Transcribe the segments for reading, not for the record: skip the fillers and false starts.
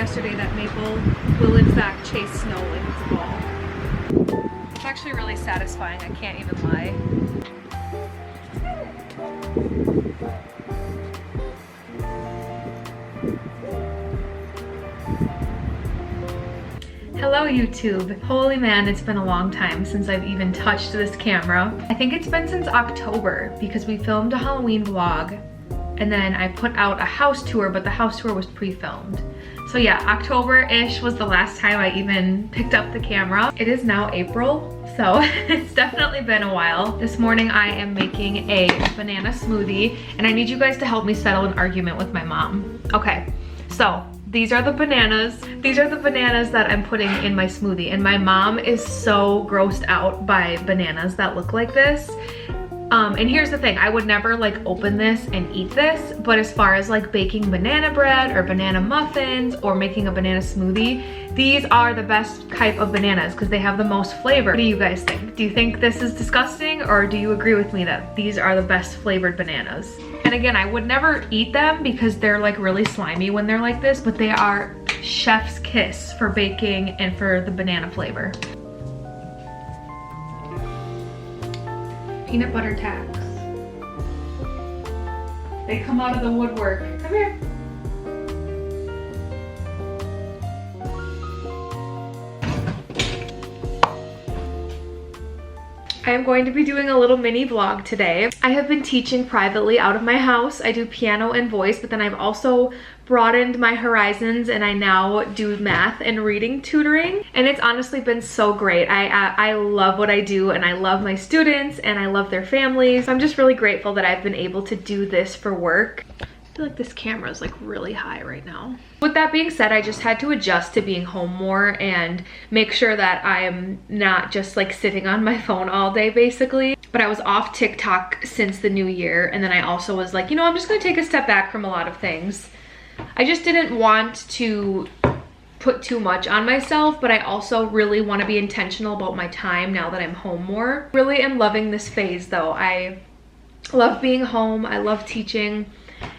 yesterday that maple will in fact chase snow like it's a ball. It's actually really satisfying, I can't even lie. Hello YouTube. Holy man, it's been a long time since I've even touched this camera. I think it's been since October because we filmed a Halloween vlog and then I put out a house tour, but the house tour was pre-filmed. So yeah, October-ish was the last time I even picked up the camera. It is now April, so it's definitely been a while. This morning I am making a banana smoothie and I need you guys to help me settle an argument with my mom. Okay, so these are the bananas. These are the bananas that I'm putting in my smoothie. And my mom is so grossed out by bananas that look like this. And here's the thing, I would never like open this and eat this, but as far as like baking banana bread or banana muffins or making a banana smoothie, these are the best type of bananas because they have the most flavor. What do you guys think? Do you think this is disgusting or do you agree with me that these are the best flavored bananas? And again, I would never eat them because they're like really slimy when they're like this, but they are chef's kiss for baking and for the banana flavor. Peanut butter tacks. They come out of the woodwork. Come here. I am going to be doing a little mini vlog today. I have been teaching privately out of my house. I do piano and voice, but then I've also broadened my horizons and I now do math and reading tutoring. And it's honestly been so great. I love what I do and I love my students and I love their families. I'm just really grateful that I've been able to do this for work. I feel like this camera is like really high right now. With that being said, I just had to adjust to being home more and make sure that I am not just like sitting on my phone all day basically. But I was off TikTok since the new year and then I also was like, you know, I'm just gonna take a step back from a lot of things. I just didn't want to put too much on myself, but I also really want to be intentional about my time now that I'm home more. Really am loving this phase though. I love being home, I love teaching.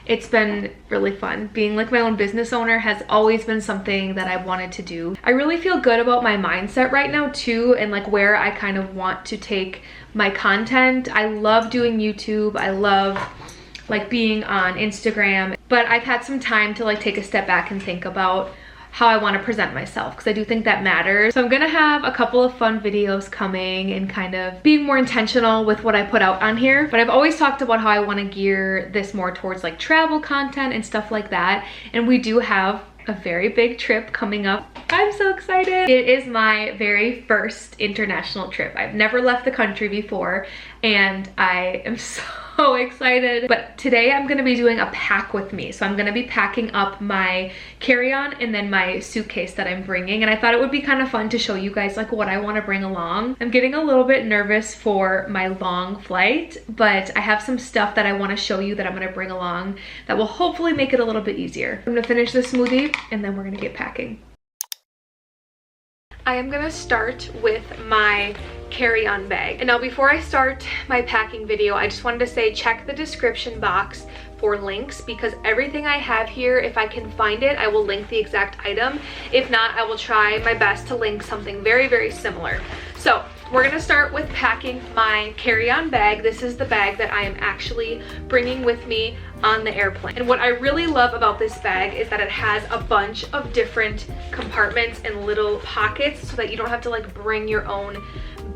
It's been really fun. Being like my own business owner has always been something that I've wanted to do. I really feel good about my mindset right now too, and like where I kind of want to take my content. I love doing YouTube. I love like being on Instagram, but I've had some time to like take a step back and think about how I want to present myself because I do think that matters. So I'm gonna have a couple of fun videos coming and kind of being more intentional with what I put out on here. But I've always talked about how I want to gear this more towards like travel content and stuff like that. And we do have a very big trip coming up. I'm so excited. It is my very first international trip. I've never left the country before and I am so excited. But today I'm gonna be doing a pack with me. So I'm gonna be packing up my carry-on and then my suitcase that I'm bringing. And I thought it would be kind of fun to show you guys like what I want to bring along. I'm getting a little bit nervous for my long flight, but I have some stuff that I want to show you that I'm gonna bring along that will hopefully make it a little bit easier. I'm gonna finish this smoothie and then we're gonna get packing. I am gonna start with my carry-on bag. And now before I start my packing video, I just wanted to say check the description box for links because everything I have here, if I can find it, I will link the exact item. If not, I will try my best to link something very, very similar. So we're gonna start with packing my carry-on bag. This is the bag that I am actually bringing with me on the airplane. And what I really love about this bag is that it has a bunch of different compartments and little pockets so that you don't have to like bring your own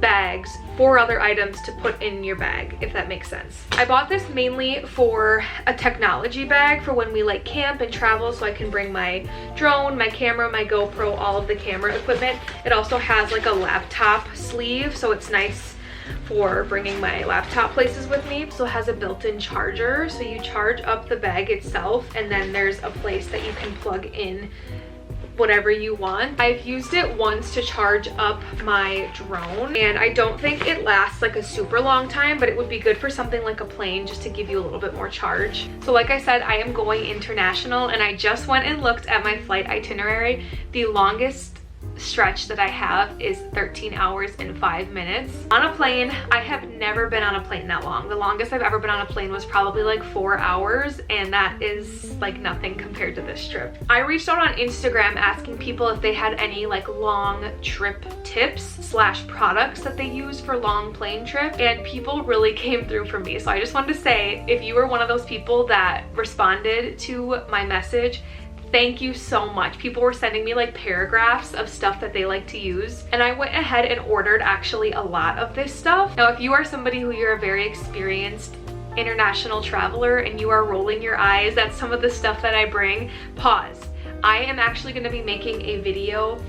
bags for other items to put in your bag, if that makes sense. I bought this mainly for a technology bag for when we like camp and travel, so I can bring my drone, my camera, my GoPro, all of the camera equipment. It also has like a laptop sleeve, so it's nice for bringing my laptop places with me. So it has a built-in charger, so you charge up the bag itself and then there's a place that you can plug in whatever you want. I've used it once to charge up my drone and I don't think it lasts like a super long time, but it would be good for something like a plane just to give you a little bit more charge. So like I said, I am going international and I just went and looked at my flight itinerary. The longest stretch that I have is 13 hours and 5 minutes. On a plane, I have never been on a plane that long. The longest I've ever been on a plane was probably like 4 hours, and that is like nothing compared to this trip. I reached out on Instagram asking people if they had any like long trip tips slash products that they use for long plane trips, and people really came through for me. So I just wanted to say, if you were one of those people that responded to my message, thank you so much. People were sending me like paragraphs of stuff that they like to use, and I went ahead and ordered actually a lot of this stuff. Now, if you are somebody who you're a very experienced international traveler and you are rolling your eyes at some of the stuff that I bring, pause. I am actually going to be making a video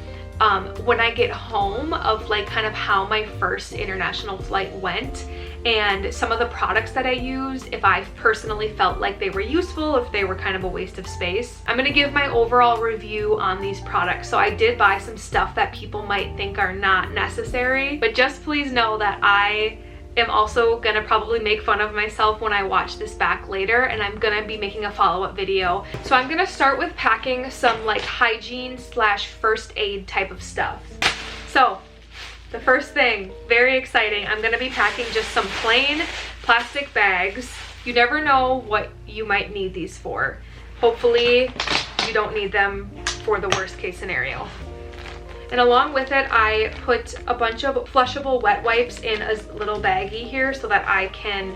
when I get home of like kind of how my first international flight went and some of the products that I used, if I personally felt like they were useful, if they were kind of a waste of space. I'm gonna give my overall review on these products. So I did buy some stuff that people might think are not necessary, but just please know that I am also gonna probably make fun of myself when I watch this back later, and I'm gonna be making a follow-up video. So I'm gonna start with packing some like hygiene slash first aid type of stuff. So the first thing, very exciting, I'm gonna be packing just some plain plastic bags. You never know what you might need these for. Hopefully you don't need them for the worst case scenario. And along with it, I put a bunch of flushable wet wipes in a little baggie here so that I can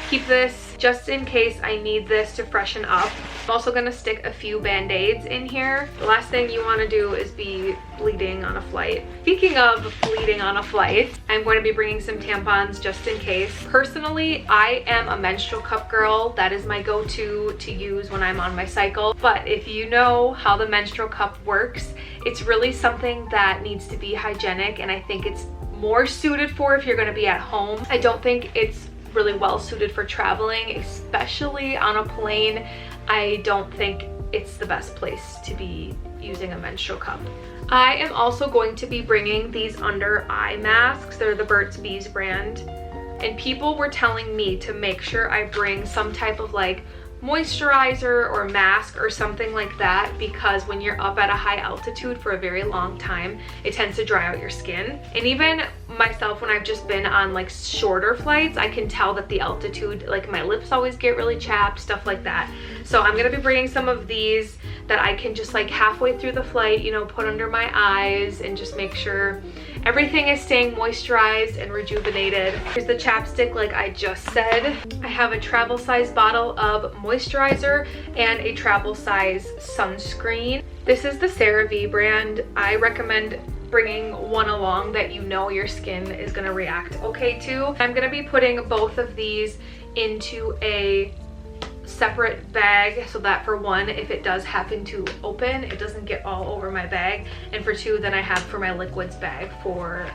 keep this just in case I need this to freshen up. I'm also gonna stick a few band-aids in here. The last thing you wanna do is be bleeding on a flight. Speaking of bleeding on a flight, I'm going to be bringing some tampons just in case. Personally, I am a menstrual cup girl. That is my go-to to use when I'm on my cycle. But if you know how the menstrual cup works, it's really something that needs to be hygienic, and I think it's more suited for if you're gonna be at home. I don't think it's really well suited for traveling, especially on a plane. I don't think it's the best place to be using a menstrual cup. I am also going to be bringing these under eye masks. They're the Burt's Bees brand, and people were telling me to make sure I bring some type of like moisturizer or mask or something like that, because when you're up at a high altitude for a very long time, it tends to dry out your skin. And even myself, when I've just been on like shorter flights, I can tell that the altitude, like my lips always get really chapped, stuff like that. So I'm gonna be bringing some of these that I can just like halfway through the flight, you know, put under my eyes and just make sure everything is staying moisturized and rejuvenated. Here's the chapstick like I just said. I have a travel size bottle of moisturizer and a travel size sunscreen. This is the CeraVe brand. I recommend bringing one along that you know your skin is gonna react okay to. I'm gonna be putting both of these into a separate bag so that for one, if it does happen to open, it doesn't get all over my bag, and for two, then I have for my liquids bag for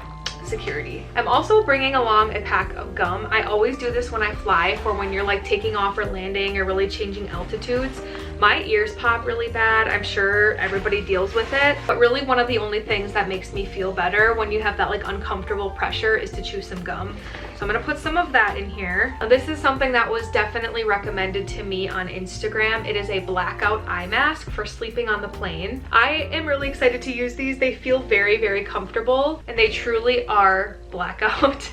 security. I'm also bringing along a pack of gum. I always do this when I fly, for when you're like taking off or landing or really changing altitudes. My ears pop really bad. I'm sure everybody deals with it, but really one of the only things that makes me feel better when you have that like uncomfortable pressure is to chew some gum. So I'm gonna put some of that in here. Now, this is something that was definitely recommended to me on Instagram. It is a blackout eye mask for sleeping on the plane. I am really excited to use these. They feel very, very comfortable, and they truly are blackout.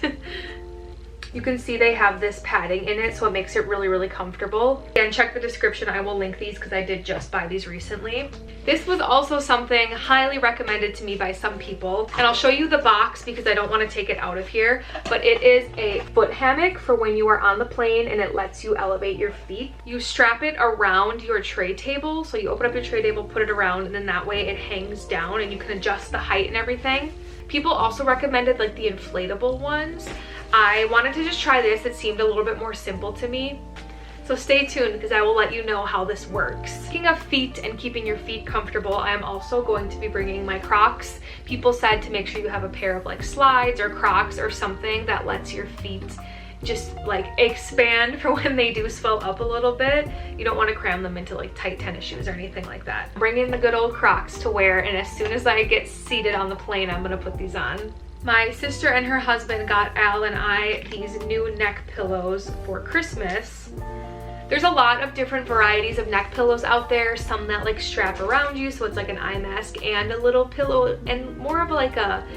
You can see they have this padding in it, so it makes it really, really comfortable. Again, check the description. I will link these because I did just buy these recently. This was also something highly recommended to me by some people, and I'll show you the box because I don't want to take it out of here, but it is a foot hammock for when you are on the plane, and it lets you elevate your feet. You strap it around your tray table, so you open up your tray table, put it around, and then that way it hangs down and you can adjust the height and everything. People also recommended like the inflatable ones. I wanted to just try this. It seemed a little bit more simple to me. So stay tuned because I will let you know how this works. Speaking of feet and keeping your feet comfortable, I am also going to be bringing my Crocs. People said to make sure you have a pair of like slides or Crocs or something that lets your feet just like expand for when they do swell up a little bit. You don't want to cram them into like tight tennis shoes or anything like that. Bring in the good old Crocs to wear, and as soon as I get seated on the plane, I'm gonna put these on. My sister and her husband got Al and I these new neck pillows for Christmas. There's a lot of different varieties of neck pillows out there, some that like strap around you so it's like an eye mask and a little pillow, and more of like a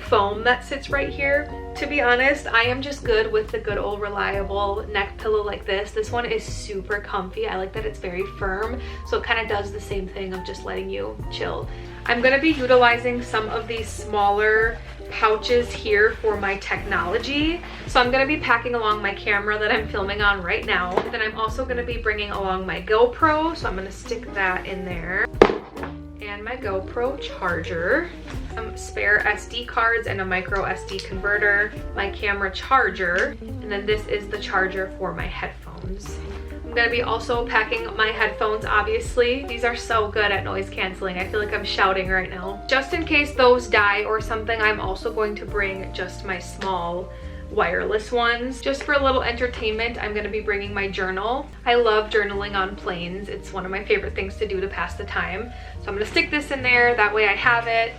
foam that sits right here. To be honest, I am just good with the good old reliable neck pillow like this. This one is super comfy. I like that it's very firm, so it kind of does the same thing of just letting you chill. I'm going to be utilizing some of these smaller pouches here for my technology. So I'm going to be packing along my camera that I'm filming on right now. And then I'm also going to be bringing along my GoPro, so I'm going to stick that in there. And my GoPro charger, some spare SD cards and a micro SD converter, my camera charger, and then this is the charger for my headphones. I'm gonna be also packing my headphones, obviously. These are so good at noise canceling. I feel like I'm shouting right now. Just in case those die or something, I'm also going to bring just my small wireless ones. Just for a little entertainment, I'm going to be bringing my journal. I love journaling on planes. It's one of my favorite things to do to pass the time. So I'm going to stick this in there, that way I have it.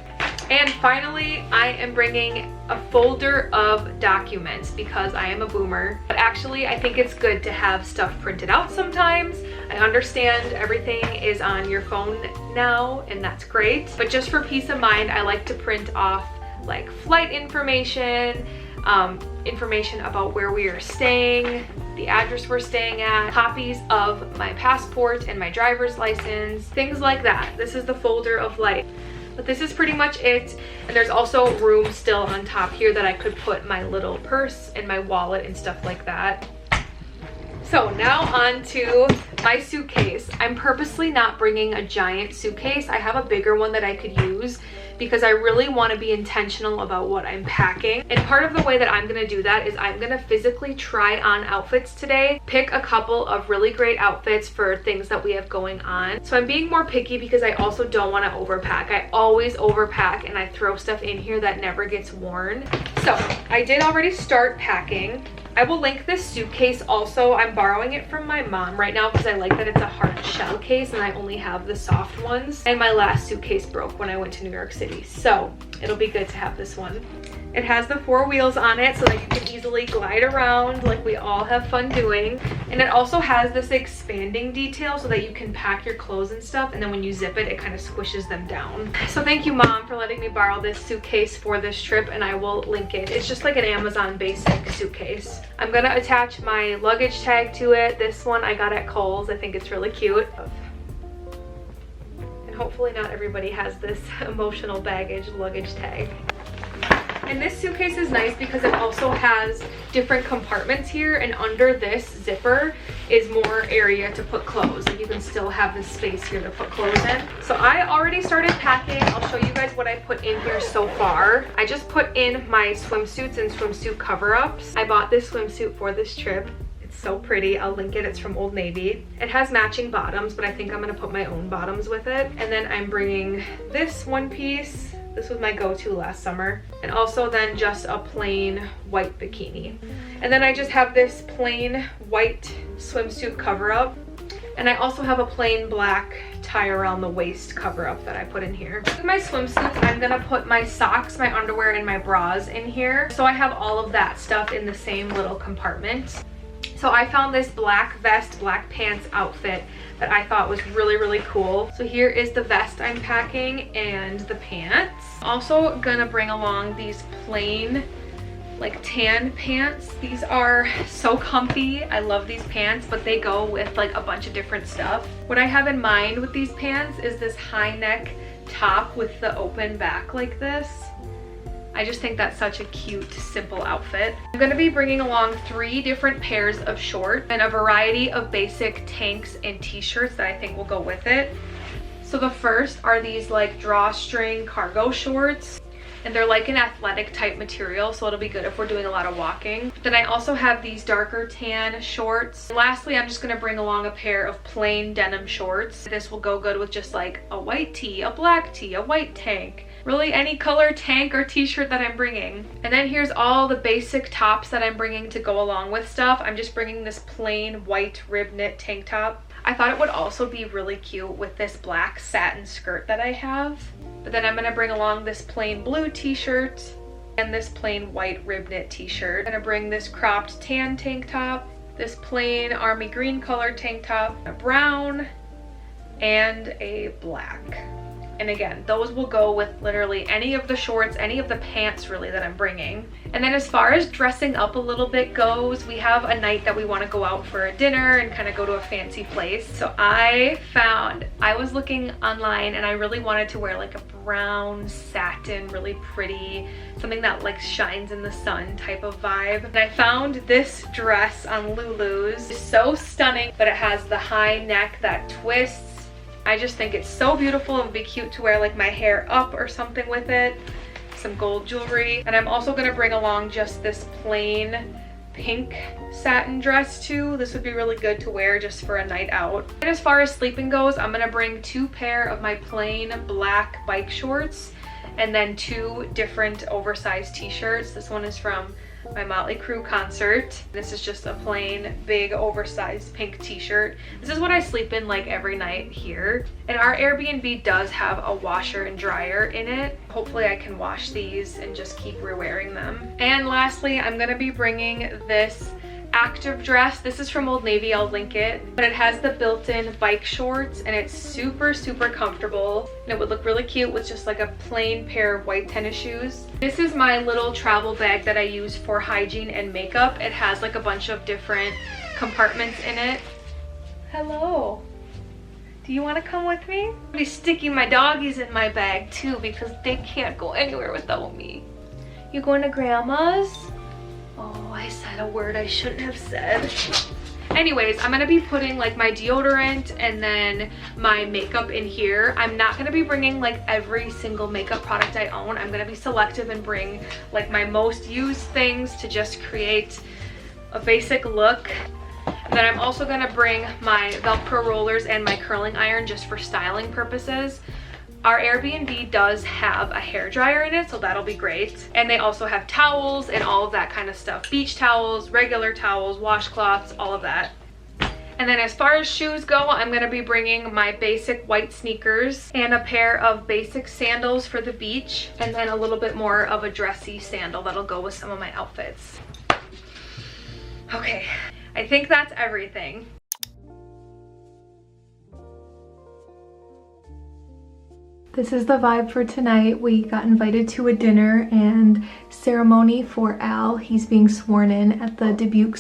And finally, I am bringing a folder of documents because I am a boomer. But actually, I think it's good to have stuff printed out sometimes. I understand everything is on your phone now, and that's great. But just for peace of mind, I like to print off like flight information, information about where we are staying, the address we're staying at, copies of my passport and my driver's license, things like that. This is the folder of life. But this is pretty much it. And there's also room still on top here that I could put my little purse and my wallet and stuff like that. So now on to my suitcase. I'm purposely not bringing a giant suitcase. I have a bigger one that I could use because I really want to be intentional about what I'm packing. And part of the way that I'm going to do that is I'm going to physically try on outfits today, pick a couple of really great outfits for things that we have going on. So I'm being more picky because I also don't want to overpack. I always overpack and I throw stuff in here that never gets worn. So I did already start packing. I will link this suitcase also. I'm borrowing it from my mom right now because I like that it's a hard shell case and I only have the soft ones. And my last suitcase broke when I went to New York City, so it'll be good to have this one. It has the 4 wheels on it so that you can easily glide around like we all have fun doing. And it also has this expanding detail so that you can pack your clothes and stuff, and then when you zip it, it kind of squishes them down. So thank you, Mom, for letting me borrow this suitcase for this trip, and I will link it. It's just like an Amazon basic suitcase. I'm gonna attach my luggage tag to it. This one I got at Kohl's. I think it's really cute. And hopefully not everybody has this emotional baggage luggage tag. And this suitcase is nice because it also has different compartments here, and under this zipper is more area to put clothes. Like you can still have this space here to put clothes in. So I already started packing. I'll show you guys what I put in here so far. I just put in my swimsuits and swimsuit cover-ups. I bought this swimsuit for this trip. It's so pretty. I'll link it. It's from Old Navy. It has matching bottoms, but I think I'm going to put my own bottoms with it. And then I'm bringing this one piece. This was my go-to last summer. And also then just a plain white bikini. And then I just have this plain white swimsuit cover-up. And I also have a plain black tie around the waist cover-up that I put in here. With my swimsuits, I'm gonna put my socks, my underwear, and my bras in here. So I have all of that stuff in the same little compartment. So I found this black vest, black pants outfit that I thought was really, really cool. So here is the vest I'm packing and the pants. Also gonna bring along these plain like tan pants. These are so comfy. I love these pants, but they go with like a bunch of different stuff. What I have in mind with these pants is this high neck top with the open back like this. I just think that's such a cute, simple outfit. I'm gonna be bringing along 3 different pairs of shorts and a variety of basic tanks and t-shirts that I think will go with it. So the first are these like drawstring cargo shorts, and they're like an athletic type material, so it'll be good if we're doing a lot of walking. Then I also have these darker tan shorts. And lastly, I'm just gonna bring along a pair of plain denim shorts. This will go good with just like a white tee, a black tee, a white tank. Really any color tank or t-shirt that I'm bringing. And then here's all the basic tops that I'm bringing to go along with stuff. I'm just bringing this plain white rib knit tank top. I thought it would also be really cute with this black satin skirt that I have. But then I'm gonna bring along this plain blue t-shirt and this plain white rib knit t-shirt. I'm gonna bring this cropped tan tank top this plain army green color tank top, a brown, and a black. And again, those will go with literally any of the shorts, any of the pants really that I'm bringing. And then as far as dressing up a little bit goes, we have a night that we want to go out for a dinner and kind of go to a fancy place. So I was looking online and I really wanted to wear like a brown satin, really pretty, something that like shines in the sun type of vibe. And I found this dress on Lulu's. It's so stunning, but it has the high neck that twists. I just think it's so beautiful. It would be cute to wear like my hair up or something with it. Some gold jewelry. And I'm also gonna bring along just this plain pink satin dress too. This would be really good to wear just for a night out. And as far as sleeping goes, I'm gonna bring 2 pair of my plain black bike shorts and then 2 different oversized t-shirts. This one is from my Motley Crue concert. This is just a plain big oversized pink t-shirt. This is what I sleep in like every night here. And our Airbnb does have a washer and dryer in it. Hopefully I can wash these and just keep re-wearing them. And lastly, I'm gonna be bringing this active dress. This is from Old Navy, I'll link it, but it has the built-in bike shorts and it's super comfortable, and it would look really cute with just like a plain pair of white tennis shoes. This is my little travel bag that I use for hygiene and makeup. It has like a bunch of different compartments in it. Hello, do you want to come with me? I'll be sticking my doggies in my bag too because they can't go anywhere without me. You going to grandma's? Oh, I said a word I shouldn't have said. Anyways, I'm gonna be putting like my deodorant and then my makeup in here. I'm not gonna be bringing like every single makeup product I own. I'm gonna be selective and bring like my most used things to just create a basic look. And then I'm also gonna bring my Velcro rollers and my curling iron just for styling purposes. Our Airbnb does have a hair dryer in it, so that'll be great. And they also have towels and all of that kind of stuff. Beach towels, regular towels, washcloths, all of that. And then as far as shoes go, I'm gonna be bringing my basic white sneakers and a pair of basic sandals for the beach, and then a little bit more of a dressy sandal that'll go with some of my outfits. Okay, I think that's everything. This is the vibe for tonight. We got invited to a dinner and ceremony for Al. He's being sworn in at the Dubuque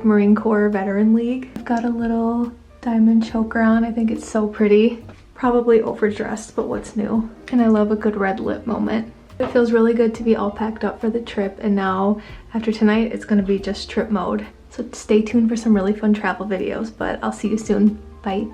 Marine Corps Veteran League. I've got a little diamond choker on. I think it's so pretty. Probably overdressed, but what's new? And I love a good red lip moment. It feels really good to be all packed up for the trip, and now after tonight it's gonna be just trip mode. So stay tuned for some really fun travel videos, but I'll see you soon. Bye.